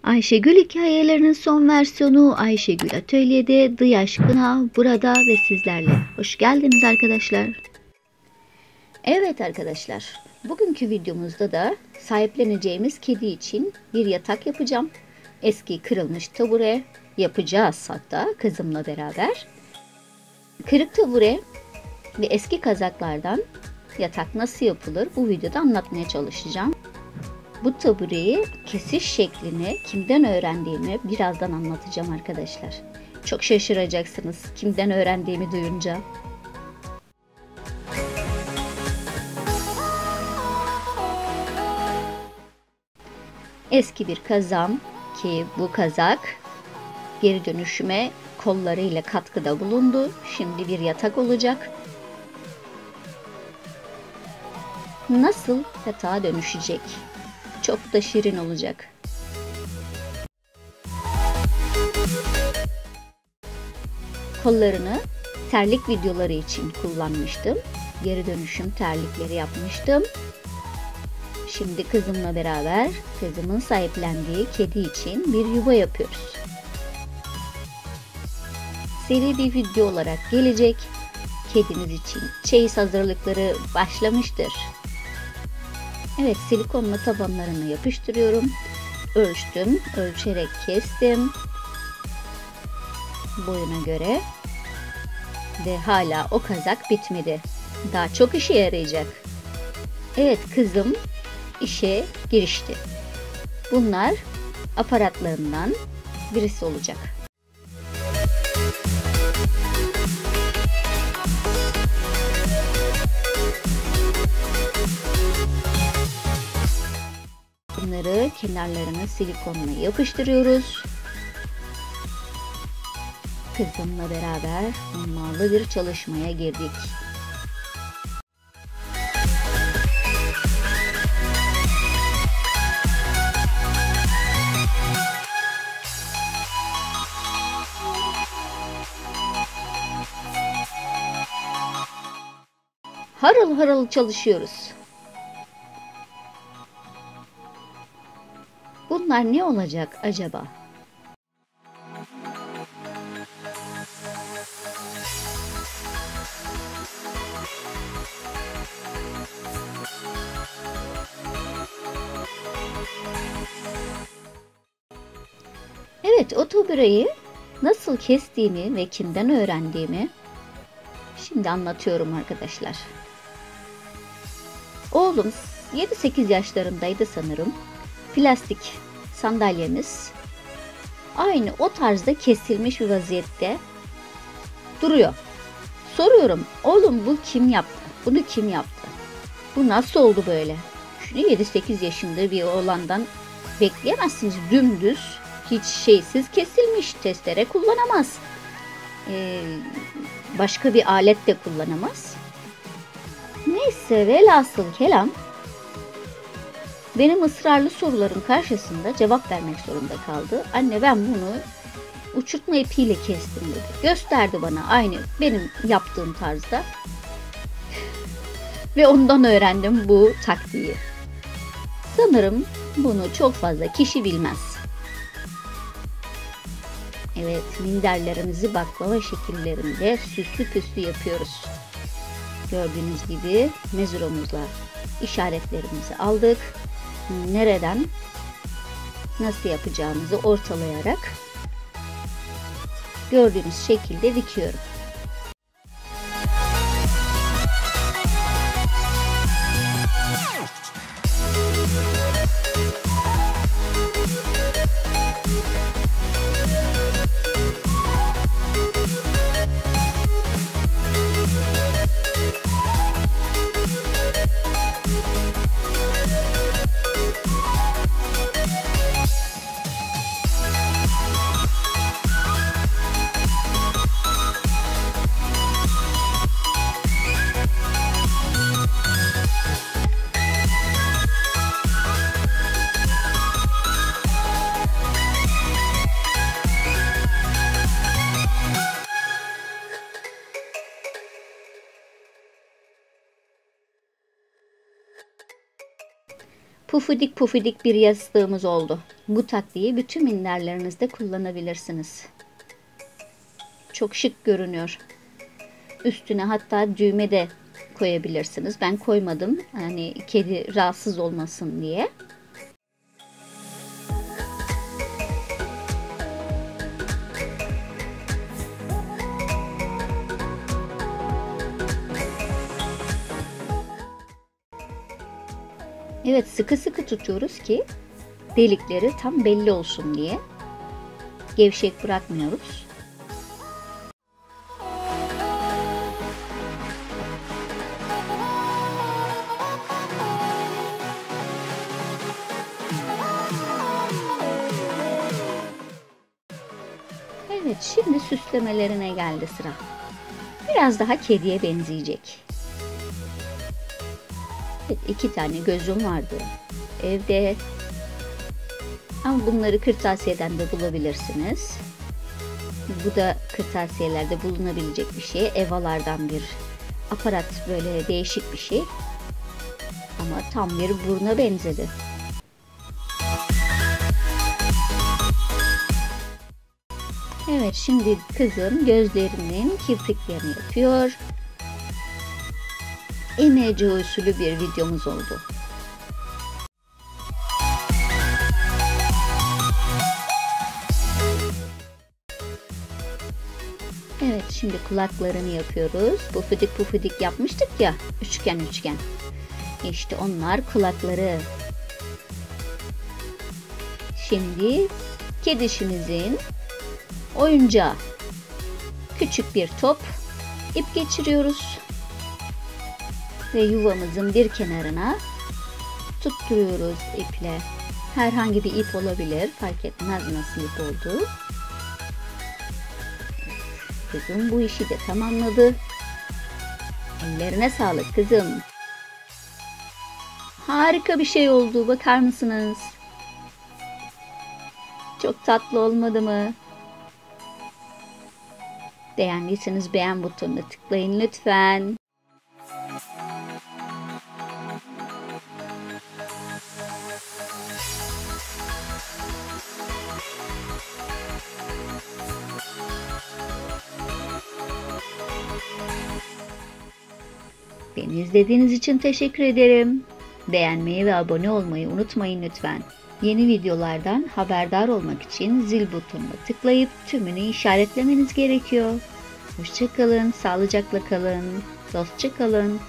Ayşegül hikayelerinin son versiyonu Ayşegül Atölye'de Dıy Aşkına burada ve sizlerle. Hoş geldiniz arkadaşlar. Evet arkadaşlar, bugünkü videomuzda da sahipleneceğimiz kedi için bir yatak yapacağım. Eski kırılmış tabure yapacağız hatta kızımla beraber. Kırık tabure ve eski kazaklardan yatak nasıl yapılır bu videoda anlatmaya çalışacağım. Bu tabureyi kesiş şeklini kimden öğrendiğimi birazdan anlatacağım arkadaşlar. Çok şaşıracaksınız kimden öğrendiğimi duyunca. Eski bir kazağım ki bu kazak geri dönüşüme kollarıyla katkıda bulundu. Şimdi bir yatak olacak. Nasıl yatağa dönüşecek? Çok da şirin olacak. Kollarını terlik videoları için kullanmıştım. Geri dönüşüm terlikleri yapmıştım. Şimdi kızımla beraber kızımın sahiplendiği kedi için bir yuva yapıyoruz. Seri bir video olarak gelecek. Kedimiz için çeyiz hazırlıkları başlamıştır. Evet, silikonla tabanlarını yapıştırıyorum. Ölçtüm, ölçerek kestim. Boyuna göre. Ve hala o kazak bitmedi. Daha çok işe yarayacak. Evet, kızım işe girişti. Bunlar aparatlarından birisi olacak. Bunları kenarlarına silikonla yapıştırıyoruz. Kızımla beraber hummalı bir çalışmaya girdik. Harıl harıl çalışıyoruz. Bunlar ne olacak acaba? Evet, o tabureyi nasıl kestiğimi ve kimden öğrendiğimi şimdi anlatıyorum arkadaşlar. Oğlum 7-8 yaşlarındaydı sanırım. Plastik sandalyemiz aynı o tarzda kesilmiş bir vaziyette duruyor. Soruyorum, oğlum bu kim yaptı? Bunu kim yaptı? Bu nasıl oldu böyle? Şunu 7-8 yaşında bir oğlandan bekleyemezsiniz. Dümdüz, hiç şeysiz kesilmiş. Testere kullanamaz. Başka bir alet de kullanamaz. Neyse, velhasıl kelam benim ısrarlı sorularım karşısında cevap vermek zorunda kaldı. Anne, ben bunu uçurtma ipiyle kestim dedi. Gösterdi bana aynı benim yaptığım tarzda. Ve ondan öğrendim bu taktiği. Sanırım bunu çok fazla kişi bilmez. Evet, minderlerimizi baklava şekillerinde süslü püslü yapıyoruz. Gördüğünüz gibi mezuromuzla işaretlerimizi aldık. Nereden nasıl yapacağımızı ortalayarak gördüğünüz şekilde dikiyorum. Pufidik pufidik bir yastığımız oldu. Bu taktiği bütün minderlerinizde kullanabilirsiniz. Çok şık görünüyor. Üstüne hatta düğme de koyabilirsiniz. Ben koymadım. Hani kedi rahatsız olmasın diye. Evet, sıkı sıkı tutuyoruz ki delikleri tam belli olsun diye. Gevşek bırakmıyoruz. Evet, şimdi süslemelerine geldi sıra. Biraz daha kediye benzeyecek. Evet, 2 tane gözüm vardı evde. Ama bunları kırtasiyeden de bulabilirsiniz. Bu da kırtasiyelerde bulunabilecek bir şey. Evalardan bir aparat, böyle değişik bir şey. Ama tam bir buruna benzedi. Evet, şimdi kızım gözlerinin kirpiklerini yapıyor. İmece usulü bir videomuz oldu. Evet, şimdi kulaklarını yapıyoruz. Pufidik pufidik yapmıştık ya, üçgen üçgen. İşte onlar kulakları. Şimdi kedişimizin oyuncağı. Küçük bir top, ip geçiriyoruz. Ve yuvamızın bir kenarına tutturuyoruz iple. Herhangi bir ip olabilir, fark etmez nasıl ip olduğu. Kızım bu işi de tamamladı. Ellerine sağlık kızım. Harika bir şey oldu, bakar mısınız? Çok tatlı olmadı mı? Beğendiyseniz beğen butonuna tıklayın lütfen. Beni izlediğiniz için teşekkür ederim. Beğenmeyi ve abone olmayı unutmayın lütfen. Yeni videolardan haberdar olmak için zil butonuna tıklayıp tümünü işaretlemeniz gerekiyor. Hoşça kalın, sağlıcakla kalın, dostça kalın.